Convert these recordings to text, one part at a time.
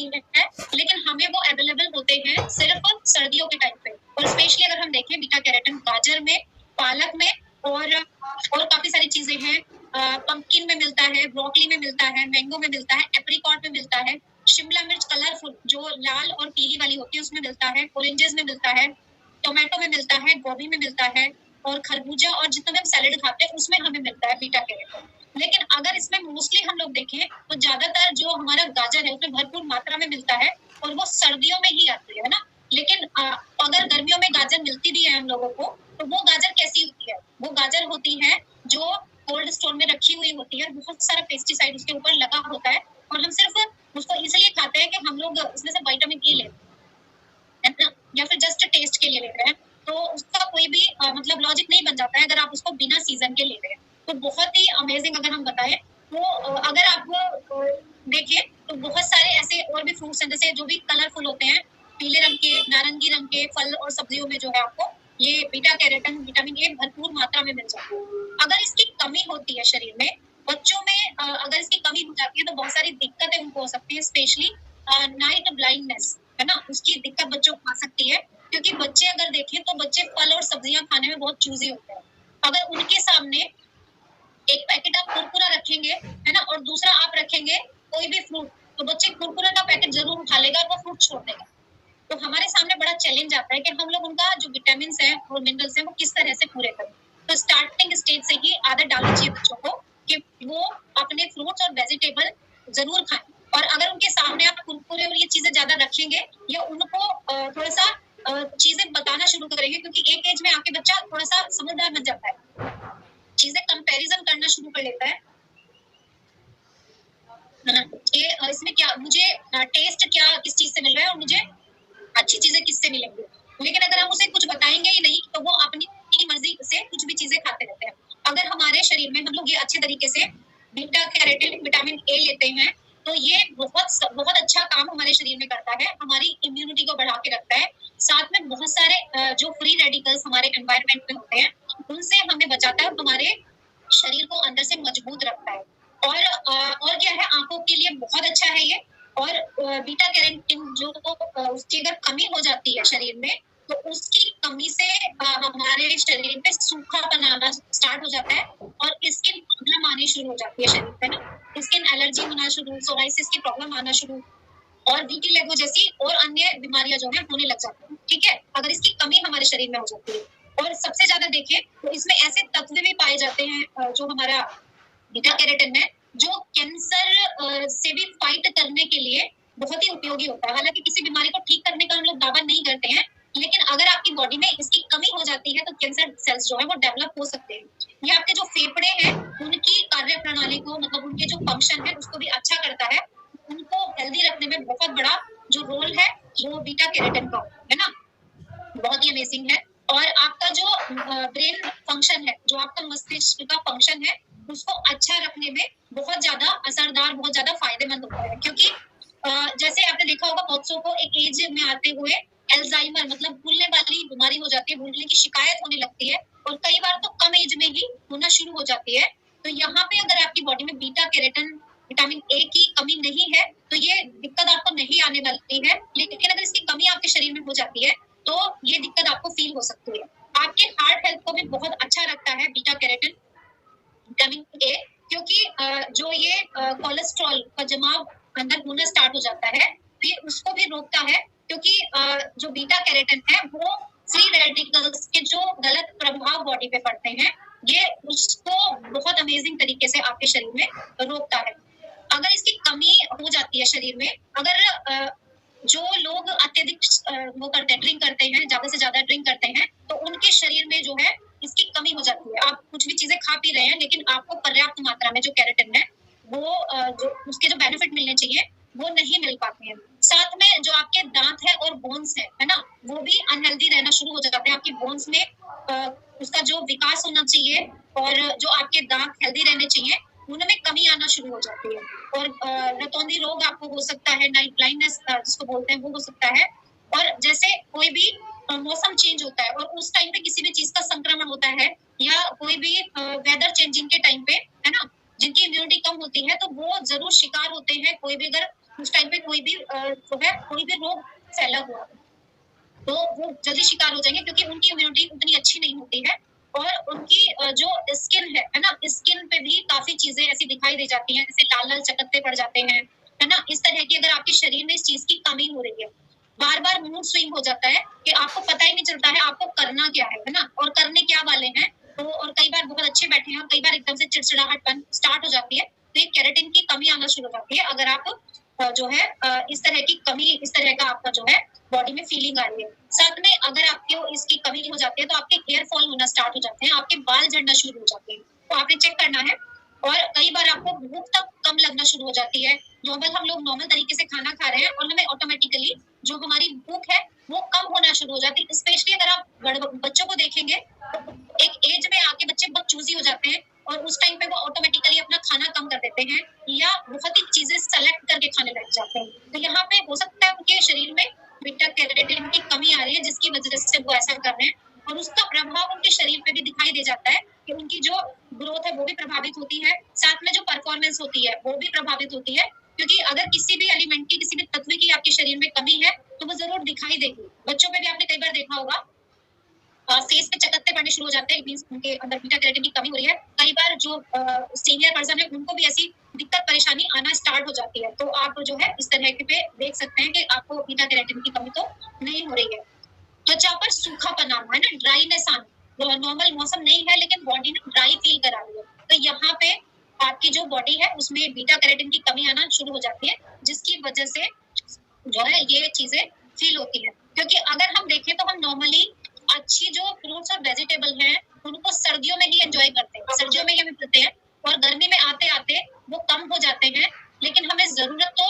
Protein है, लेकिन हमें वो अवेलेबल होते हैं सिर्फ सर्दियों के टाइम पे। और स्पेशली अगर हम देखें बीटा कैरोटीन गाजर में, पालक में और काफी सारी चीजें हैं। पंपकिन में मिलता है, ब्रोकली में मिलता है, मैंगो में मिलता है, एप्रिकॉट में मिलता है, शिमला मिर्च कलरफुल जो लाल और पीली वाली होती है उसमें मिलता है, ऑरेंजेस में मिलता है, टोमेटो में मिलता है, गोभी में मिलता है, और खरबूजा और जितना भी हम सैलेड खाते हैं उसमें हमें मिलता है बीटा कैरोटीन। लेकिन अगर इसमें मोस्टली हम लोग देखें तो ज्यादातर जो हमारा गाजर है उसमें भरपूर मात्रा में मिलता है और वो सर्दियों में ही आती है ना। लेकिन अगर गर्मियों में गाजर मिलती भी है हम लोगों को, तो वो गाजर कैसी होती है? वो गाजर होती है जो कोल्ड स्टोर में रखी हुई होती है, बहुत सारा पेस्टिसाइड उसके ऊपर लगा होता है, और हम सिर्फ उसको इसलिए खाते हैं कि हम लोग इसमें से विटामिन ए लेते हैं ना, या फिर जस्ट टेस्ट के लिए ले रहे हैं। तो उसका कोई भी मतलब लॉजिक नहीं बन जाता है अगर आप उसको बिना सीजन के ले रहे हैं। तो बहुत ही अमेजिंग अगर हम बताएं तो अगर आप देखें तो बहुत सारे ऐसे और भी फ्रूट्स हैं जैसे जो भी कलरफुल होते हैं, पीले रंग के, नारंगी रंग के फल और सब्जियों में जो है आपको ये बीटा कैरोटीन, विटामिन ए भरपूर मात्रा में मिल जाता है। अगर इसकी कमी होती है शरीर में, बच्चों में अगर इसकी कमी हो जाती है तो बहुत सारी दिक्कतें उनको हो सकती है, स्पेशली नाइट ब्लाइंडनेस है ना, उसकी दिक्कत बच्चों को आ सकती है। क्योंकि बच्चे अगर देखें तो बच्चे फल और सब्जियां खाने में बहुत चूजी होते हैं। अगर उनके सामने एक पैकेट आप कुरकुरा रखेंगे है ना, और दूसरा आप रखेंगे कोई भी फ्रूट, तो बच्चे कुरकुरे का पैकेट जरूर उठा लेगा और वो फ्रूट छोड़ देगा। तो हमारे सामने बड़ा चैलेंज आता है कि हम लोग उनका जो विटामिन है और मिनरल्स है वो किस तरह से पूरे करें। तो स्टार्टिंग स्टेज से ही आदत डालनी चाहिए बच्चों को कि वो अपने फ्रूट्स और वेजिटेबल जरूर खाएं। और अगर उनके सामने आप कुरकुरे और ये चीजें ज्यादा रखेंगे या उनको थोड़ा सा चीजें बताना शुरू करेंगे, क्योंकि एक एज में आके बच्चा थोड़ा सा समझदार बन जाता है, चीजें कंपैरिजन करना शुरू कर लेता है ना, कि इसमें क्या मुझे टेस्ट क्या किस चीज से मिल रहा है और मुझे अच्छी चीजें किससे मिलेंगी। लेकिन अगर हम उसे कुछ बताएंगे ही नहीं तो वो अपनी मर्जी से कुछ भी चीजें खाते रहते हैं। अगर हमारे शरीर में हम लोग ये अच्छे तरीके से बीटा कैरोटीन, विटामिन ए लेते हैं तो ये बहुत अच्छा काम हमारे शरीर में करता है, हमारी इम्यूनिटी को बढ़ा के रखता है। साथ में बहुत सारे जो फ्री रेडिकल्स हमारे एनवायरनमेंट में होते हैं उनसे हमें बचाता है और हमारे शरीर को अंदर से मजबूत रखता है। और क्या है, आंखों के लिए बहुत अच्छा है ये। और बीटा कैरोटीन जो उसकी अगर कमी हो जाती है शरीर में तो उसकी कमी से हमारे शरीर पे सूखापन आना स्टार्ट हो जाता है और स्किन प्रॉब्लम आनी शुरू हो जाती है शरीर पे ना, स्किन एलर्जी होना शुरू, सोराइसिस की प्रॉब्लम आना शुरू, और विटिलिगो जैसी और अन्य बीमारियां जो है होने लग जाती हैं। ठीक है, अगर इसकी कमी हमारे शरीर में हो जाती है। और सबसे ज्यादा देखें तो इसमें ऐसे तत्व भी पाए जाते हैं जो हमारा बीटा कैरोटीन में, जो कैंसर से भी फाइट करने के लिए बहुत ही उपयोगी होता है। हालांकि किसी बीमारी को ठीक करने का हम लोग दावा नहीं करते हैं, लेकिन अगर आपकी बॉडी में इसकी कमी हो जाती है तो कैंसर सेल्स जो है वो डेवलप हो सकते हैं। ये आपके जो फेफड़े हैं उनकी कार्य प्रणाली को, मतलब उनके जो फंक्शन है उसको भी अच्छा करता है, उनको हेल्दी रखने में बहुत बड़ा जो रोल है वो बीटा कैरोटीन का है ना, बहुत ही अमेजिंग है। और आपका जो ब्रेन फंक्शन है, जो आपका मस्तिष्क का फंक्शन है, उसको अच्छा रखने में बहुत ज्यादा असरदार, बहुत ज्यादा फायदेमंद होता है। क्योंकि जैसे आपने देखा होगा बहुतों को एक एज में आते हुए एल्जाइमर मतलब भूलने वाली बीमारी हो जाती है, भूलने की शिकायत होने लगती है, और कई बार तो कम एज में ही होना शुरू हो जाती है। तो यहाँ पे अगर आपकी बॉडी में बीटा कैरोटीन, विटामिन ए की कमी नहीं है तो ये दिक्कत आपको नहीं आने वाली है। लेकिन अगर इसकी कमी आपके शरीर में हो जाती है तो ये दिक्कत आपको फील हो सकती है। आपके हार्ट हेल्थ को भी बहुत अच्छा रखता है बीटा कैरोटीन, विटामिन ए, क्योंकि जो ये कोलेस्ट्रॉल का जमाव अंदर होना स्टार्ट हो जाता है फिर उसको भी रोकता है। क्योंकि जो बीटा कैरोटीन है वो फ्री रेडिकल्स के जो गलत प्रभाव बॉडी पे पड़ते हैं ये उसको बहुत अमेजिंग तरीके से आपके शरीर में रोकता है। अगर इसकी कमी हो जाती है शरीर में, अगर जो लोग अत्यधिक वो करते हैं, ड्रिंक करते हैं, ज्यादा से ज्यादा ड्रिंक करते हैं, तो उनके शरीर में जो है इसकी कमी हो जाती है। आप कुछ भी चीजें खा पी रहे हैं लेकिन आपको पर्याप्त मात्रा में जो कैरोटीन है वो जो उसके जो बेनिफिट मिलने चाहिए वो नहीं मिल पाते हैं। साथ में जो आपके दांत है और बोन्स है ना, वो भी अनहेल्दी रहना शुरू हो जाते हैं। आपकी बोन्स में उसका जो विकास होना चाहिए और जो आपके दांत हेल्दी रहने चाहिए उनमें कमी आना शुरू हो जाती है। और रतौंधी रोग आपको हो सकता है, नाइट ब्लाइंडनेस जिसको बोलते हैं वो हो सकता है। और जैसे कोई भी मौसम चेंज होता है और उस टाइम पे किसी भी चीज का संक्रमण होता है, या कोई भी वेदर चेंजिंग के टाइम पे है ना, जिनकी इम्यूनिटी कम होती है तो वो जरूर शिकार होते हैं कोई भी अगर उस टाइम पे कोई भी जो है कोई भी रोग फैला हुआ तो वो जल्दी शिकार हो जाएंगे, क्योंकि उनकी इम्यूनिटी उतनी अच्छी नहीं होती है। और उनकी जो स्किन है ना, स्किन पे भी काफी चीजें ऐसी दिखाई दे जाती हैं, जैसे लाल लाल चकत्ते पड़ जाते हैं, है ना। इस तरह की अगर आपके शरीर में इस चीज की कमी हो रही है, बार बार मूड स्विंग हो जाता है कि आपको पता ही नहीं चलता है आपको करना क्या है ना, और करने क्या वाले हैं। तो और कई बार बहुत अच्छे बैठे हैं और कई बार एकदम से चिड़चिड़ाहटपन स्टार्ट हो जाती है, तो ये केराटिन की कमी आना शुरू हो जाती है। अगर आप जो है इस तरह की कमी, इस तरह का आपका जो है बॉडी में फीलिंग आ रही है। साथ में अगर आपको इसकी कमी हो जाती है तो आपके हेयर फॉल होना स्टार्ट हो जाते हैं, आपके बाल झड़ना शुरू हो जाते हैं, तो आपने चेक करना है। और कई बार आपको भूख तक कम लगना शुरू हो जाती है। हम लोग नॉर्मल तरीके से खाना खा रहे हैं और हमें ऑटोमेटिकली जो हमारी भूख है वो कम होना शुरू हो जाती है। स्पेशली अगर आप बच्चों को देखेंगे तो एक एज में आके बच्चे बहुत चूजी हो जाते हैं और उस टाइम पे वो ऑटोमेटिकली अपना खाना कम कर देते हैं या बहुत ही चीजें सेलेक्ट करके खाने लग जाते हैं। तो यहाँ पे हो सकता है उनके शरीर में बीटा कैरोटीन की कमी आ रही है, जिसकी वजह से वो ऐसा कर रहे हैं, और उसका प्रभाव उनके शरीर पे भी दिखाई दे जाता है कि उनकी जो ग्रोथ है वो भी प्रभावित होती है, साथ में जो परफॉर्मेंस होती है वो भी प्रभावित होती है। क्योंकि अगर किसी भी एलिमेंट की, किसी भी तत्व की आपके शरीर में कमी है तो वो जरूर दिखाई देगी। बच्चों पे भी आपने कई बार देखा होगा फेस पे चकत्ते पड़ने शुरू हो जाते हैं, मींस उनके अंदर बीटा कैरोटीन की कमी हो रही है। कई बार जो सीनियर पर्सन है उनको भी ऐसी दिक्कत परेशानी आना स्टार्ट हो जाती है। तो आप जो है इस तरह के पे देख सकते हैं कि आपको बीटा कैरोटीन की कमी तो नहीं हो रही है। त्वचा पर सूखापन आना है ना, ड्राईनेस आना, नॉर्मल मौसम नहीं है लेकिन बॉडी ना ड्राई फील करा रही है, तो यहाँ पे आपकी जो बॉडी है उसमें बीटा कैरोटीन की कमी आना शुरू हो जाती है, जिसकी वजह से जो है ये चीजें फील होती है। क्योंकि अगर हम देखें तो हम नॉर्मली अच्छी जो फ्रूट्स और वेजिटेबल हैं उनको सर्दियों में ही एंजॉय करते हैं, सर्दियों में ही हमें मिलते हैं, और गर्मी में आते आते वो कम हो जाते हैं। लेकिन हमें जरूरत तो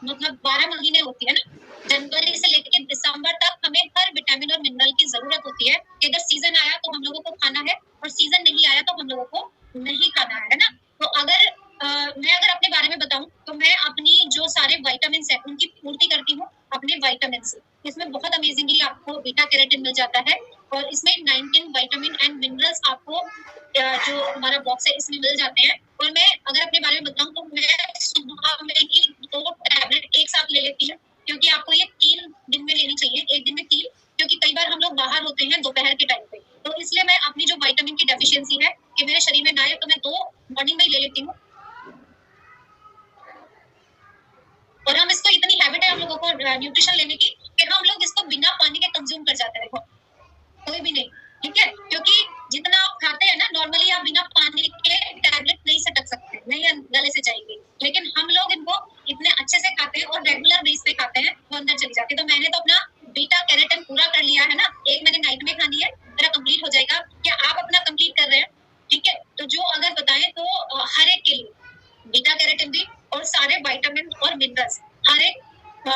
मतलब 12 महीने होती है ना, जनवरी से लेकर दिसंबर तक हमें हर विटामिन और मिनरल की जरूरत होती है कि अगर सीजन आया तो हम लोगों को खाना है और सीजन नहीं आया तो हम लोगों को नहीं खाना है ना। तो अगर मैं अगर अपने बारे में बताऊं तो मैं अपनी जो सारे विटामिन है उनकी पूर्ति करती हूँ अपने विटामिन से। इसमें बहुत अमेजिंगली आपको बीटा कैरोटीन मिल जाता है और इसमें 19 विटामिन एंड मिनरल्स आपको जो हमारा बॉक्स है इसमें मिल जाते हैं। और मैं अगर अपने बारे में बताऊं तो मैं सुबह में ही 2 टैबलेट एक साथ ले लेती हूँ, क्योंकि आपको ये 3 दिन में लेनी चाहिए, एक दिन में 3, क्योंकि कई बार हम लोग बाहर होते हैं दोपहर के टाइम पे, तो इसलिए मैं अपनी जो विटामिन की डेफिशिएंसी है कि मेरे शरीर में ना आए तो मैं 2 मॉर्निंग में ही ले लेती हूँ। और हम इसको इतनी हैबिट है हम लोगों को न्यूट्रिशन लेने की कि हम लोग इसको बिना पानी के कंज्यूम कर जाते हैं। देखो कोई भी नहीं, ठीक है, क्योंकि जितना आप खाते हैं ना नॉर्मली आप बिना पानी के टैबलेट नहीं सटक सकते, नहीं गले से जाएंगे, लेकिन हम लोग इनको इतने अच्छे से खाते हैं और रेगुलर बेस पे खाते हैं वो अंदर चली जाती है। तो मैंने तो अपना बीटा कैरोटीन पूरा कर लिया है ना, एक मैंने नाइट में खानी है, मेरा कंप्लीट हो जाएगा। क्या आप अपना कंप्लीट कर रहे हैं? ठीक है, तो जो अगर बताएं तो हर एक के लिए बीटा कैरोटीन भी और सारे विटामिन और मिनरल्स हर एक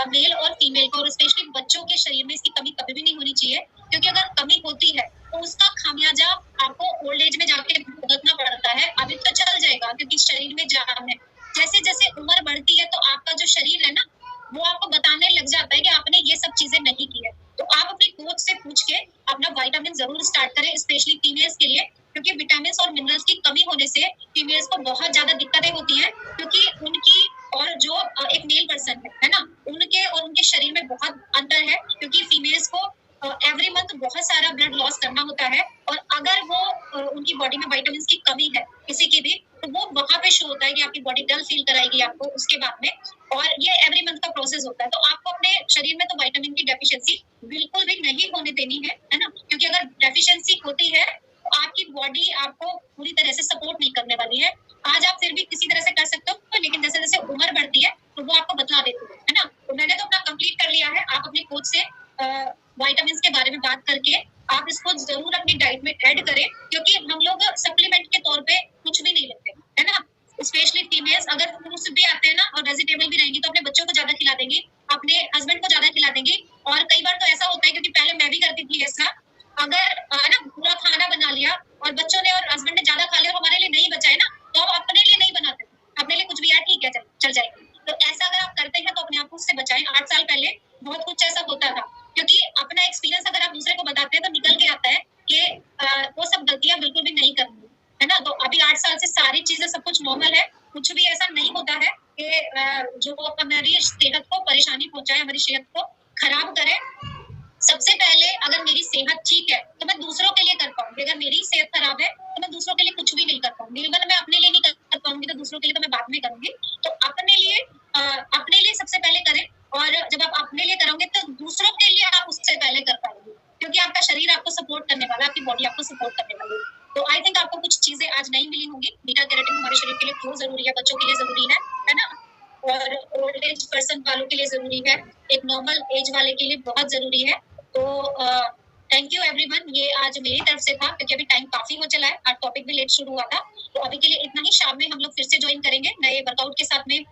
मेल और फीमेल को, और स्पेशली बच्चों के शरीर में इसकी कमी कभी भी नहीं होनी चाहिए, क्योंकि अगर कमी होती है तो उसका खामियाजा आपको ओल्ड एज में जाके भुगतना पड़ता है। अभी तो चल जाएगा क्योंकि शरीर में जान है, जैसे जैसे उम्र बढ़ती है तो आपका जो शरीर है ना वो आपको बताने लग जाता है कि आपने ये सब चीजें नहीं की है। तो आप अपने कोच से पूछ के अपना विटामिन जरूर स्टार्ट करें, स्पेशली फीमेल्स के लिए, क्योंकि विटामिन और मिनरल्स की कमी होने से फीमेल्स को बहुत ज्यादा दिक्कतें होती हैं, क्योंकि उनकी और जो एक मेल पर्सन है ना उनके और उनके शरीर में बहुत अंतर है, क्योंकि फीमेल्स को एवरी मंथ बहुत सारा ब्लड लॉस करना होता है, और अगर वो उनकी बॉडी में विटामिन की कमी है किसी की भी तो वो वहां पे शो होता है कि आपकी बॉडी डल फील कराएगी आपको उसके बाद में, और ये एवरी मंथ का प्रोसेस होता है। तो आपको अपने शरीर में तो विटामिन की डेफिशिएंसी बिल्कुल भी नहीं होने देनी है ना, क्योंकि अगर डेफिशिएंसी होती है तो आपकी बॉडी आपको पूरी तरह से सपोर्ट नहीं करने वाली है। आज आप फिर भी किसी तरह से कर सकते हो, लेकिन जैसे जैसे उम्र बढ़ती है तो वो आपको बतला देती है ना। तो मैंने तो अपना कंप्लीट कर लिया है। आप अपने कोच से विटामिन के बारे में बात करके आप इसको जरूर अपनी डाइट में ऐड करें, क्योंकि हम लोग सप्लीमेंट के तौर पे कुछ भी नहीं लेते है ना। स्पेशली फीमेल्स अगर फ्रूट्स भी आते हैं ना और वेजिटेबल भी रहेंगी तो अपने बच्चों को ज्यादा खिला देंगी, अपने हस्बैंड को ज्यादा खिला देंगी। और कई बार तो ऐसा होता है, क्योंकि पहले मैं भी करती थी ऐसा, अगर है ना पूरा खाना बना लिया और बच्चों ने और हस्बैंड ने ज्यादा खा लिया और हमारे लिए नहीं बचा है ना, तो हम अपने लिए नहीं बनाते, अपने लिए कुछ भी यार ठीक है चल जाएगी। तो ऐसा अगर आप करते हैं तो अपने आप को उससे बचाएं। 8 साल पहले बहुत कुछ ऐसा होता था, क्योंकि अपना एक्सपीरियंस अगर आप दूसरे को बताते हैं तो निकल के आता है कि वो सब गलतियां बिल्कुल भी नहीं करनी है ना। तो अभी 8 साल से सारी चीजें सब कुछ नॉर्मल है, कुछ भी ऐसा नहीं होता है कि जो हमारी सेहत को परेशानी पहुंचाए, हमारी सेहत को खराब करे। सबसे पहले अगर मेरी सेहत ठीक है तो मैं दूसरों के लिए कर पाऊंगी, अगर मेरी सेहत खराब है तो मैं दूसरों के लिए कुछ भी नहीं कर पाऊंगी। इवन मैं अपने लिए नहीं कर पाऊंगी तो दूसरों के लिए तो मैं बाद में करूंगी। तो अपने लिए सबसे पहले करें, और जब आप अपने लिए करोगे तो दूसरों के लिए आप उससे पहले कर पाएंगे, क्योंकि आपका शरीर आपको सपोर्ट करने वाला है, आपकी बॉडी आपको सपोर्ट करने वाली है। तो आई थिंक आपको कुछ चीजें आज नहीं मिली होंगी, बीटा कैरोटीन हमारे शरीर के लिए क्यों जरूरी है, बच्चों के लिए जरूरी है ना, और ओल्ड एज पर्सन वालों के लिए जरूरी है, एक नॉर्मल एज वाले के लिए बहुत जरूरी है। तो थैंक यू एवरीवन, ये आज मेरी तरफ से था, क्योंकि अभी टाइम काफी हो चला है, आज टॉपिक भी लेट शुरू हुआ था। तो अभी के लिए इतना ही, शाम में हम लोग फिर से ज्वाइन करेंगे नए वर्कआउट के साथ में।